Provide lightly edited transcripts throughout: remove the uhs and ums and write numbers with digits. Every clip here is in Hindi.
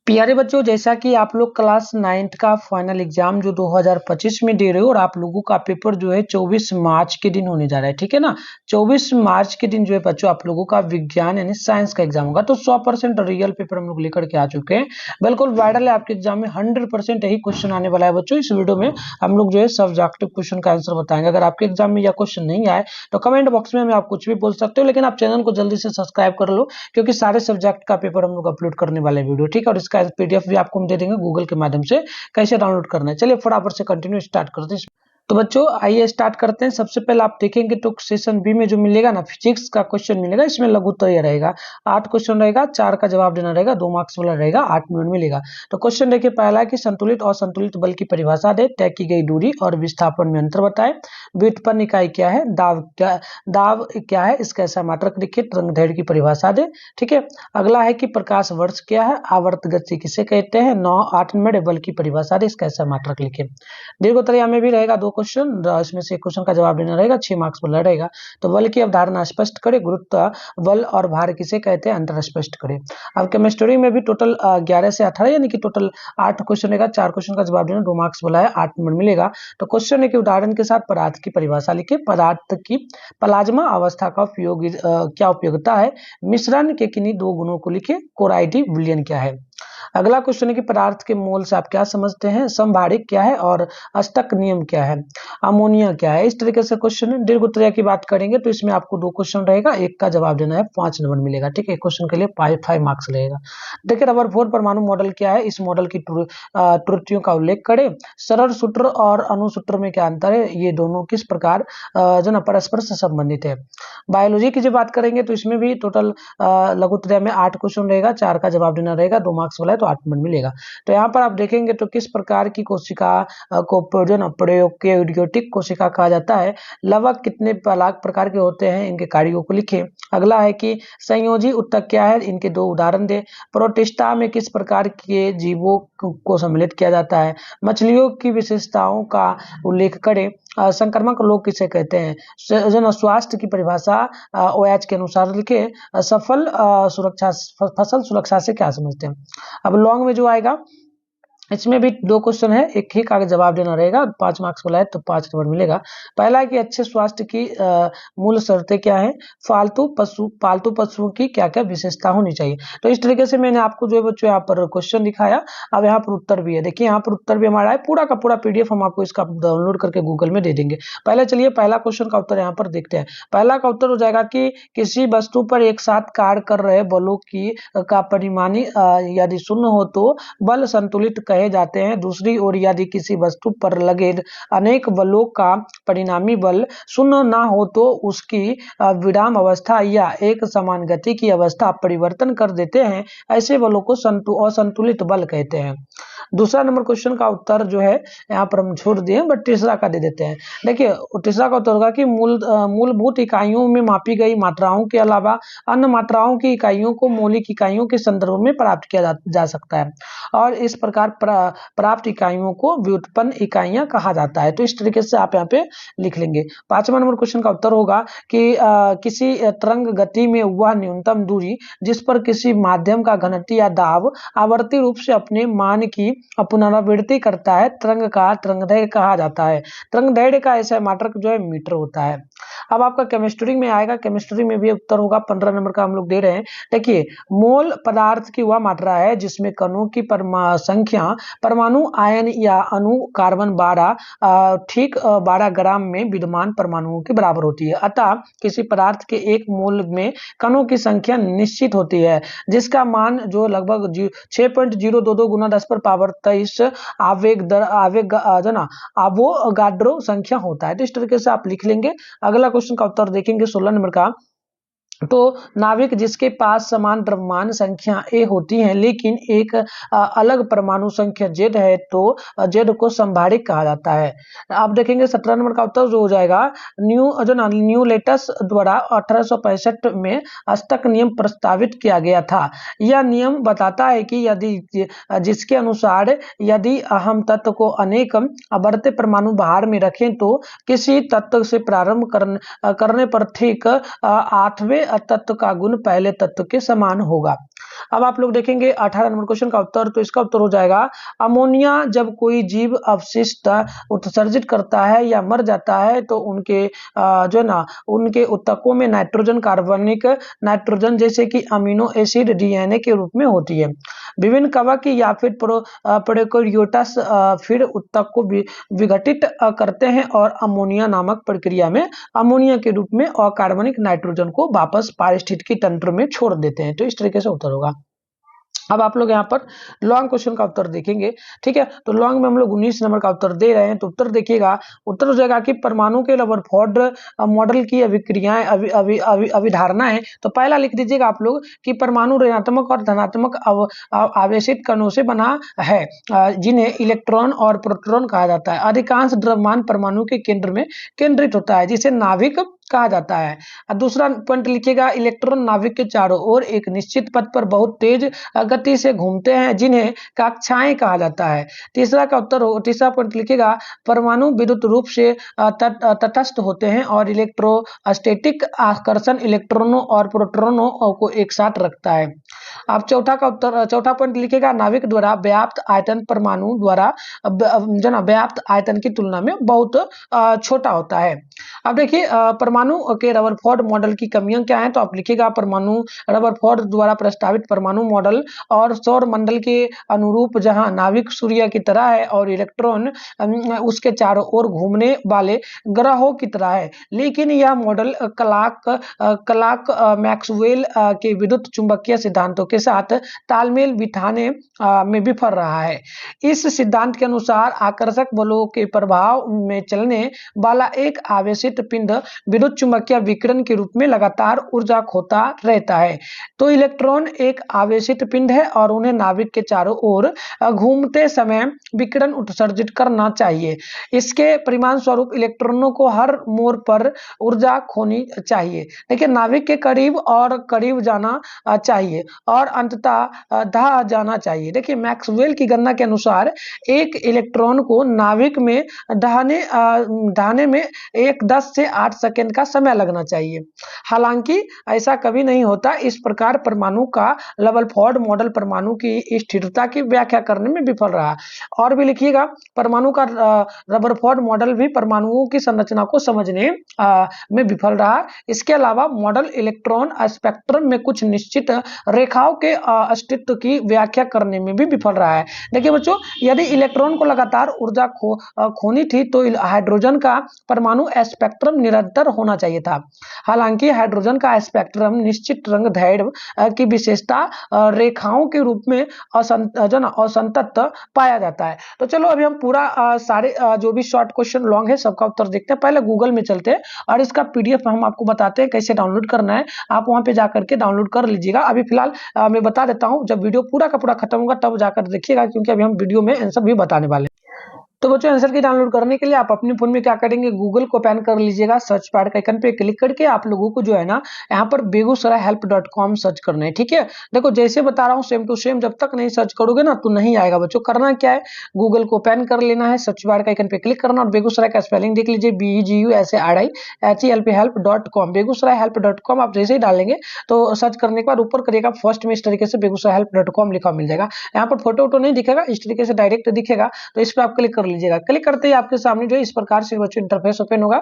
प्यारे बच्चों, जैसा कि आप लोग क्लास 9th का फाइनल एग्जाम जो 2025 में दे रहे हो और आप लोगों का पेपर जो है 24 मार्च के दिन होने जा रहा है, ठीक है ना। 24 मार्च के दिन जो है बच्चों आप लोगों का विज्ञान यानी साइंस का एग्जाम होगा। तो 100% रियल पेपर हम लोग लेकर के आ चुके हैं, बिल्कुल वायरल है। आपके एग्जाम में 100% यही क्वेश्चन आने वाला है बच्चों। इस वीडियो में हम लोग जो है सब्जेक्टिव क्वेश्चन का आंसर बताएंगे। अगर आपके एग्जाम में यह क्वेश्चन नहीं आए तो कमेंट बॉक्स में हमें आप कुछ भी बोल सकते हो, लेकिन आप चैनल को जल्दी से सब्सक्राइब कर लो, क्योंकि सारे सब्जेक्ट का पेपर हम लोग अपलोड करने वाले वीडियो, ठीक है। और इसका पीडीएफ भी आपको हम दे देंगे गूगल के माध्यम से कैसे डाउनलोड करना है। चलिए फटाफट से कंटिन्यू स्टार्ट करते हैं। तो बच्चों आइए स्टार्ट करते हैं। सबसे पहले आप देखेंगे तो सेशन बी में जो मिलेगा ना, फिजिक्स का क्वेश्चन मिलेगा। इसमें लघु उत्तर रहेगा, 8 क्वेश्चन रहेगा, 4 का जवाब देना रहेगा, 2 मार्क्स वाला रहेगा, 8 मिनट मिलेगा। तो क्वेश्चन देखिए, पहला है कि संतुलित और असंतुलित बल की परिभाषा दे, तय की गई दूरी और विस्थापन में अंतर बताए, व्युत्पन्न इकाई क्या है, दाब क्या है, इसका ऐसा मात्रक लिखिए, तरंगदैर्घ्य की परिभाषा दे, ठीक है। अगला है कि प्रकाश वर्ष क्या है, आवर्त गति किसे कहते हैं, 9 8 मिनट बल की परिभाषा दे, इसका ऐसा मात्रक लिखिए। दीर्घोत्तरीय में भी रहेगा 2 क्वेश्चन, इसमें से एक क्वेश्चन का जवाब देना रहेगा, 6 मार्क्स वाला रहेगा। तो बल की अवधारणा स्पष्ट करे, गुरुत्व बल और भार किसे कहते हैं, अंतर स्पष्ट करे। अब केमिस्ट्री में भी टोटल 11 से 18 यानी कि टोटल 8 क्वेश्चन रहेगा, 4 क्वेश्चन का जवाब देना, 2 मार्क्स वाला है, 8 मिनट मिलेगा। तो क्वेश्चन है कि उदाहरण के साथ पदार्थ की परिभाषा लिखिए, पदार्थ की प्लाज्मा अवस्था का उपयोग क्या उपयोगिता है, मिश्रण के किन्हीं 2 गुणों को लिखिए, कोराइडी विलयन क्या है। अगला क्वेश्चन है कि पदार्थ के मोल से आप क्या समझते हैं, समभारिक क्या है और अष्टक नियम क्या है, अमोनिया क्या है। इस तरीके से क्वेश्चन है। दीर्घ उत्तरीय की बात करेंगे तो इसमें आपको 2 क्वेश्चन रहेगा, एक का जवाब देना है, 5 नंबर मिलेगा, ठीक है। एक क्वेश्चन के लिए 5 मार्क्स लगेगा। देखिए रदरफोर्ड परमाणु मॉडल क्या है, इस मॉडल की त्रुटियों का उल्लेख करें, सरल सूत्र और अणुसूत्र में क्या अंतर है, ये दोनों किस प्रकार जो ना परस्पर से संबंधित है। बायोलॉजी की जो बात करेंगे तो इसमें भी टोटल लघु उत्तरीय में 8 क्वेश्चन रहेगा, 4 का जवाब देना रहेगा, 2 मार्क्स वाला है तो 8 मिनट मिलेगा। तो यहाँ पर आप देखेंगे तो किस प्रकार की कोशिका को प्रयोग के यूरियोटिक कोशिका कहा जाता है, लवक कितने अलग प्रकार के होते हैं, इनके कार्यों को लिखें। अगला है कि संयोजी उत्तक क्या है, इनके 2 उदाहरण दे। प्रोटिस्टा में किस प्रकार के जीवों को सम्मिलित किया जाता है, मछलियों की विशेषताओं का उल्लेख करें, संक्रमक रोग किसे कहते हैं, स्वास्थ्य की परिभाषा ओएच के अनुसार लिखे, सफल सुरक्षा फसल सुरक्षा से क्या समझते हैं। अब लॉन्ग में जो आएगा इसमें भी 2 क्वेश्चन है, एक ही का जवाब देना रहेगा, 5 मार्क्स वाला है तो 5 नंबर मिलेगा। पहला है कि अच्छे स्वास्थ्य की मूल शर्तें क्या है, पालतू पशुओं की क्या क्या विशेषता होनी चाहिए। तो इस तरीके से मैंने आपको जो है बच्चों यहाँ पर क्वेश्चन दिखाया। अब यहाँ पर उत्तर भी है, देखिए यहाँ पर उत्तर भी हमारा है, पूरा का पूरा पीडीएफ हम आपको इसका डाउनलोड करके गूगल में दे देंगे। पहले चलिए पहला क्वेश्चन का उत्तर यहाँ पर देखते हैं। पहला का उत्तर हो जाएगा कि किसी वस्तु पर एक साथ कार्य कर रहे बलों की का परिमाणी यदि शून्य हो तो बल संतुलित कहे जाते हैं। दूसरी ओर यदि किसी वस्तु पर लगे अनेक बलों का परिणामी बल शून्य ना हो तो उसकी विराम अवस्था या एक समान गति की अवस्था परिवर्तन कर देते हैं, ऐसे बलों को असंतुलित बल कहते हैं। दूसरा नंबर क्वेश्चन का उत्तर जो है यहाँ पर हम छोड़ दिए, बट तीसरा का दे देते हैं। देखिए तीसरा का उत्तर होगा कि मूलभूत इकाइयों में मापी गई मात्राओं के अलावा अन्य मात्राओं की इकाइयों को मौलिक इकाइयों के संदर्भ में प्राप्त किया जा सकता है, और इस प्रकार प्राप्त इकाइयों को व्युत्पन्न इकाइयां कहा जाता है। तो इस तरीके से आप यहाँ पे लिख लेंगे। 5वां नंबर क्वेश्चन का उत्तर होगा कि किसी तरंग गति में वह न्यूनतम दूरी जिस पर किसी माध्यम का घनत्व या दाब आवर्ती रूप से अपने मान की पुनरावृत्ति करता है, तरंगदैर्घ्य कहा जाता है। तरंगदैर्घ्य का ऐसा मात्रक जो है मीटर होता है। अब आपका केमिस्ट्री में आएगा, केमिस्ट्री में भी उत्तर होगा, 15 नंबर का हम लोग दे रहे हैं। देखिए मोल पदार्थ की वह मात्रा है जिसमें कणों की संख्या परमाणु आयन या अणु कार्बन 12 ग्राम में विद्यमान परमाणुओं के बराबर होती है। अतः किसी पदार्थ के एक मोल में कणों की संख्या निश्चित होती है, जिसका मान जो लगभग 6.022 गुना 10⁻23 आवेगाड्रो संख्या होता है। तो इस तरीके से आप लिख लेंगे। अगला क्वेश्चन का उत्तर देखेंगे 16 नंबर का। तो नाविक जिसके पास समान द्रव्यमान संख्या ए होती है लेकिन एक अलग परमाणु संख्या जेड है तो जेड को संभारिक कहा जाता है। आप देखेंगे 17 नंबर का उत्तर जो हो जाएगा न्यूलेटस द्वारा 1865 में अष्टक नियम प्रस्तावित किया गया था। यह नियम बताता है कि यदि जिसके अनुसार यदि हम तत्व को अनेक बढ़ते परमाणु भार में रखें तो किसी तत्व से प्रारंभ करने पर ठीक 8वें तत्व का गुण पहले तत्व के समान होगा। अब आप लोग देखेंगे 18 नंबर क्वेश्चन का उत्तर, तो इसका उत्तर हो जाएगा अमोनिया जब कोई जीव अवशिष्ट उत्सर्जित करता है या मर जाता है तो उनके जो है ना उनके उत्तकों में नाइट्रोजन, कार्बनिक नाइट्रोजन जैसे कि अमीनो एसिड डीएनए के रूप में होती है। विभिन्न कवक या फिर प्रोकैरियोट्स फिर उत्तक को विघटित करते हैं और अमोनिया नामक प्रक्रिया में अमोनिया के रूप में अकार्बनिक नाइट्रोजन को वापस पारिस्थितिकी तंत्र में छोड़ देते हैं। तो इस तरीके से उत्तर होगा। अब आप लोग यहाँ पर लॉन्ग क्वेश्चन का उत्तर देखेंगे, ठीक है। तो लॉन्ग में हम लोग 19 नंबर का उत्तर दे रहे हैं। तो उत्तर देखिएगा, उत्तर हो जाएगा कि परमाणु के रदरफोर्ड मॉडल की अभिक्रियाएं अभिधारणा है। तो पहला लिख दीजिएगा आप लोग कि परमाणु ऋणात्मक और धनात्मक आवेशित कणों से बना है, जिन्हें इलेक्ट्रॉन और प्रोटॉन कहा जाता है। अधिकांश द्रव्यमान परमाणु के केंद्र में केंद्रित होता है, जिसे नाभिक कहा जाता है। दूसरा पॉइंट लिखिएगा, इलेक्ट्रॉन नाभिक के चारों ओर एक निश्चित पथ पर बहुत तेज गति से घूमते हैं, जिन्हें कक्षाएं कहा जाता है। तीसरा पॉइंट लिखिएगा, परमाणु विद्युत रूप से तटस्थ होते हैं और इलेक्ट्रोस्टैटिक आकर्षण इलेक्ट्रॉनों और प्रोटॉनों को एक साथ रखता है। आप चौथा पॉइंट लिखिएगा, नाभिक द्वारा व्याप्त आयतन परमाणु द्वारा व्याप्त आयतन की तुलना में बहुत छोटा होता है। अब देखिए परमाणु के रदरफोर्ड मॉडल की कमियां क्या हैं, तो आप लिखिएगा परमाणु रदरफोर्ड द्वारा प्रस्तावित परमाणु मॉडल और सौर मंडल के अनुरूप, जहां नाभिक सूर्य की तरह है और इलेक्ट्रॉन उसके चारों ओर घूमने वाले ग्रहों की तरह है। लेकिन यह मॉडल क्लार्क मैक्सवेल के विद्युत चुंबकीय सिद्धांतों के साथ तालमेल बिठाने में विफल रहा है। इस सिद्धांत के अनुसार आकर्षक बलों के प्रभाव में चलने वाला एक आवेशित पिंड विद्युत चुंबकीय विकिरण के रूप में लगातार ऊर्जा खोता रहता है। तो इलेक्ट्रॉन एक आवेशित पिंड है और उन्हें नाभिक के चारों ओर घूमते समय विकिरण उत्सर्जित करना चाहिए। इसके परिणाम स्वरूप इलेक्ट्रॉनों को हर मोड़ पर ऊर्जा खोनी चाहिए। देखिए, नाभिक के करीब और करीब जाना चाहिए और अंततः ढह जाना चाहिए। देखिए, मैक्सवेल की गणना के अनुसार एक इलेक्ट्रॉन को नाभिक में ढहने में 10 से 8 सेकंड का समय लगना चाहिए। हालांकि ऐसा कभी नहीं होता। इस प्रकार परमाणु का रदरफोर्ड मॉडल परमाणु की स्थिरता की व्याख्या करने में विफल रहा। और भी लिखिएगा, परमाणु का रदरफोर्ड मॉडल भी परमाणुओं की संरचना को समझने में विफल रहा। इसके अलावा मॉडल इलेक्ट्रॉन स्पेक्ट्रम में कुछ निश्चित रेखाओं के अस्तित्व की व्याख्या करने में भी विफल रहा है। देखिए बच्चों, यदि इलेक्ट्रॉन को लगातार ऊर्जा खोनी थी तो हाइड्रोजन का परमाणु स्पेक्ट्रम निरंतर होना चाहिए था। हालांकि हाइड्रोजन का स्पेक्ट्रम निश्चित रंग दैर्ध्य की विशेषता रेखाओं के रूप में असंतत पाया जाता है। तो चलो अभी हम पूरा सारे जो भी शॉर्ट क्वेश्चन लॉन्ग है सबका उत्तर देखते हैं। पहले गूगल में चलते हैं और इसका पीडीएफ हम आपको बताते हैं कैसे डाउनलोड करना है। आप वहां पे जाकर के डाउनलोड कर लीजिएगा। अभी फिलहाल मैं बता देता हूं, जब वीडियो पूरा का पूरा खत्म होगा तब जाकर देखिएगा, क्योंकि अभी हम वीडियो में आंसर भी बताने वाले हैं। तो बच्चों, आंसर की डाउनलोड करने के लिए आप अपने फोन में क्या करेंगे, गूगल को ओपन कर लीजिएगा। सर्च बार के आइकन पे क्लिक करके आप लोगों को जो है ना यहाँ पर begusarayhelp.com सर्च करना है, ठीक है। देखो, जैसे बता रहा हूँ सेम टू सेम, जब तक नहीं सर्च करोगे ना तो नहीं आएगा बच्चों। करना क्या है, गूगल को ओपन कर लेना है, सर्च बार के आइकन पे क्लिक करना और बेगूसराय का स्पेलिंग देख लीजिए, BEGUSARAYHELP.com। begusarayhelp.com आप जैसे ही डालेंगे तो सर्च करने के बाद ऊपर करिएगा फर्स्ट में इस तरीके से begusarayhelp.com लिखा मिल जाएगा। यहाँ पर फोटो वोटो नहीं दिखेगा, इस तरीके से डायरेक्ट दिखेगा। तो इस पर आप क्लिक कर लीजिएगा। क्लिक करते ही आपके सामने जो है इस प्रकार से बच्चों इंटरफेस ओपन होगा।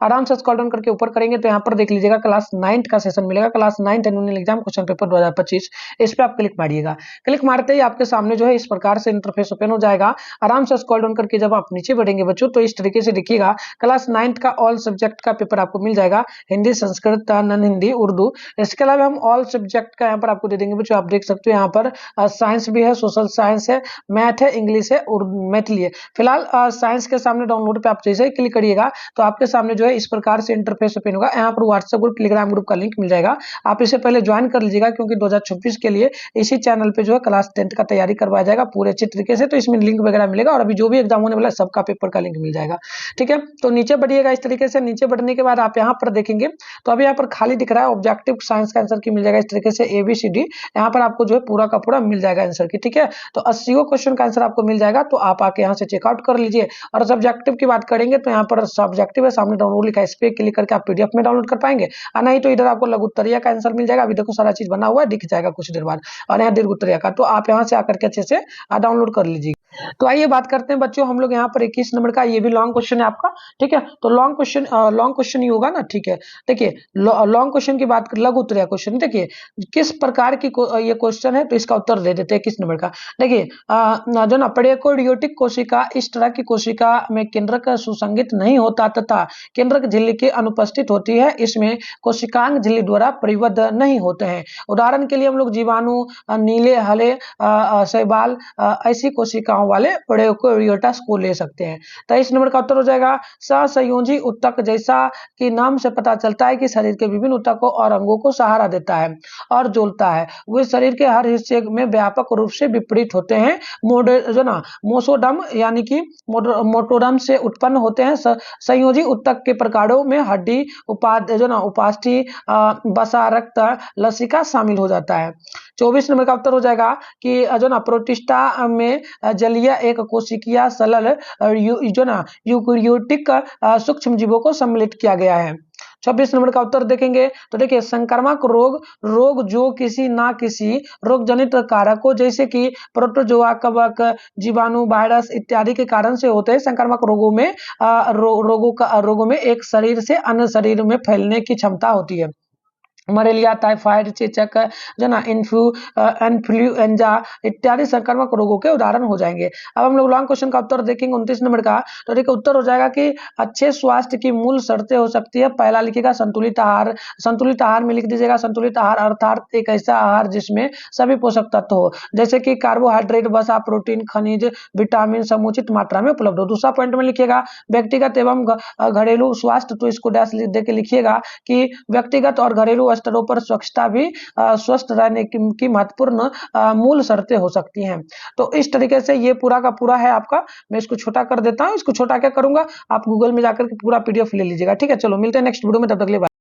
आराम से स्क्रॉल डाउन करके ऊपर करेंगे तो यहाँ पर देख लीजिएगा क्लास 9 का सेशन मिलेगा, class 9 annual exam question paper 2025। इस पे आप क्लिक मारिएगा। क्लिक मारते ही आपके सामने जो है इस प्रकार से इंटरफेस ओपन हो जाएगा। आराम से स्क्रॉल डाउन करके जब आप नीचे बढ़ेंगे बच्चों तो इस तरीके से देखिएगा, क्लास 9 का ऑल सब्जेक्ट का पेपर आपको मिल जाएगा, हिंदी, संस्कृत, नॉन हिंदी, उर्दू। इसके अलावा हम ऑल सब्जेक्ट का यहाँ पर आपको दे देंगे बच्चों। आप देख सकते हो यहाँ पर साइंस भी है, सोशल साइंस है, मैथ है, इंग्लिश है और मैथिली है। फिलहाल साइंस के सामने डाउनलोड पे आप जैसे ही क्लिक करिएगा तो आपके सामने जो है इस प्रकार से इंटरफेस ओपन होगा। यहाँ पर व्हाट्सएप ग्रुप, टेलीग्राम ग्रुप का लिंक मिल जाएगा। आप इसे पहले ज्वाइन कर लीजिएगा, क्योंकि 2026 के लिए इसी चैनल पे जो है क्लास 10 का तैयारी करवाया जाएगा पूरे अच्छे तरीके से। तो इसमें लिंक वगैरह मिलेगा और अभी जो भी एग्जाम होने वाला है सबका पेपर का लिंक मिल जाएगा, ठीक है। तो नीचे बढ़िएगा इस तरीके से। नीचे बढ़ने के बाद आप यहाँ पर देखेंगे तो अभी यहाँ पर खाली दिख रहा है, ऑब्जेक्टिव साइंस का आंसर की मिल जाएगा इस तरीके से ABCD। यहाँ पर आपको जो है पूरा का पूरा मिल जाएगा आंसर की, ठीक है। तो 80 क्वेश्चन का आंसर आपको मिल जाएगा। तो आप आके यहाँ से चेकआउट आउट कर लीजिए। और सब्जेक्टिव की बात करेंगे तो यहाँ पर सब्जेक्टिव है, सामने डाउनलोड लिखा है, इस पे क्लिक करके आप पीडीएफ में डाउनलोड कर पाएंगे। और नहीं तो इधर आपको लघु उत्तरीय का आंसर मिल जाएगा, अभी देखो सारा चीज बना हुआ है, दिख जाएगा कुछ देर बाद। और यहाँ दीर्घ उत्तरीय का, तो आप यहाँ से आकर के अच्छे से डाउनलोड कर लीजिए। तो आइए बात करते हैं बच्चों, हम लोग यहाँ पर 21 नंबर का, ये भी लॉन्ग क्वेश्चन है आपका, ठीक है। तो लॉन्ग क्वेश्चन ही होगा ना, ठीक है। देखिए लॉन्ग क्वेश्चन की बात, लघु उत्तरीय क्वेश्चन, देखिए किस प्रकार की ये क्वेश्चन है, तो इसका उत्तर दे देते हैं 21 नंबर का। देखिए जो ना प्रोकैरियोटिक कोशिका, इस तरह की कोशिका में केंद्रक सुसंगित नहीं होता तथा केंद्रक झिल्ली की अनुपस्थित होती है, इसमें कोशिकांग झिल्ली द्वारा परिबद्ध नहीं होते हैं। उदाहरण के लिए हम लोग जीवाणु, नीले हले, शैवाल, ऐसी कोशिकाओं वाले प्रोकैरियोट्स को ले सकते हैं। 23 नंबर का उत्तर हो जाएगा सहसंयोजी ऊतक, जैसा कि नाम से पता चलता है कि शरीर के विभिन्न ऊतकों और अंगों को सहारा देता है और जोड़ता है, वे शरीर के हर हिस्से में व्यापक रूप से विपरीत होते हैं। मोसोडम यानी कि मोटोडम से उत्पन्न होते हैं। संयोजी ऊतक के प्रकारों में हड्डी, उपास्थि, बसा, रक्त, लसिका शामिल हो जाता है। 24 नंबर का उत्तर हो जाएगा कि प्रोटिस्टा में जलीय एक कोशिकीय सलल यूकेरियोटिक सूक्ष्म जीवों को सम्मिलित किया गया है। 26 नंबर का उत्तर देखेंगे तो देखिए संक्रामक रोग जो किसी ना किसी रोगजनित कारकों जैसे कि प्रोटोजोआ, कवक, जीवाणु, वायरस इत्यादि के कारण से होते हैं। संक्रामक रोगों में एक शरीर से अन्य शरीर में फैलने की क्षमता होती है। मलेरिया, टाइफाइड, चेचक, इन्फ्लुएंजा इत्यादि संक्रामक रोगों के उदाहरण हो जाएंगे। अब हम लोग लॉन्ग क्वेश्चन का उत्तर देखेंगे 29 नंबर का। तो देखिए उत्तर हो जाएगा कि अच्छे स्वास्थ्य की मूल शर्तें हो सकती है। पहला लिखिएगा संतुलित आहार। संतुलित आहार में लिख दीजिएगा संतुलित आहार अर्थात एक ऐसा आहार जिसमें सभी पोषक तत्व हो, जैसे कि कार्बोहाइड्रेट, वसा, प्रोटीन, खनिज, विटामिन समुचित मात्रा में उपलब्ध हो। दूसरा पॉइंट में लिखिएगा व्यक्तिगत एवं घरेलू स्वास्थ्य, तो इसको डैश दे के लिखिएगा कि व्यक्तिगत और घरेलू स्तरों पर स्वच्छता भी स्वस्थ रहने की महत्वपूर्ण मूल शर्तें हो सकती हैं। तो इस तरीके से ये पूरा का पूरा है आपका। मैं इसको छोटा कर देता हूं। इसको छोटा क्या करूंगा, आप गूगल में जाकर के पूरा पीडीएफ ले लीजिएगा, ठीक है। चलो मिलते हैं नेक्स्ट वीडियो में, तब तक के लिए बाय।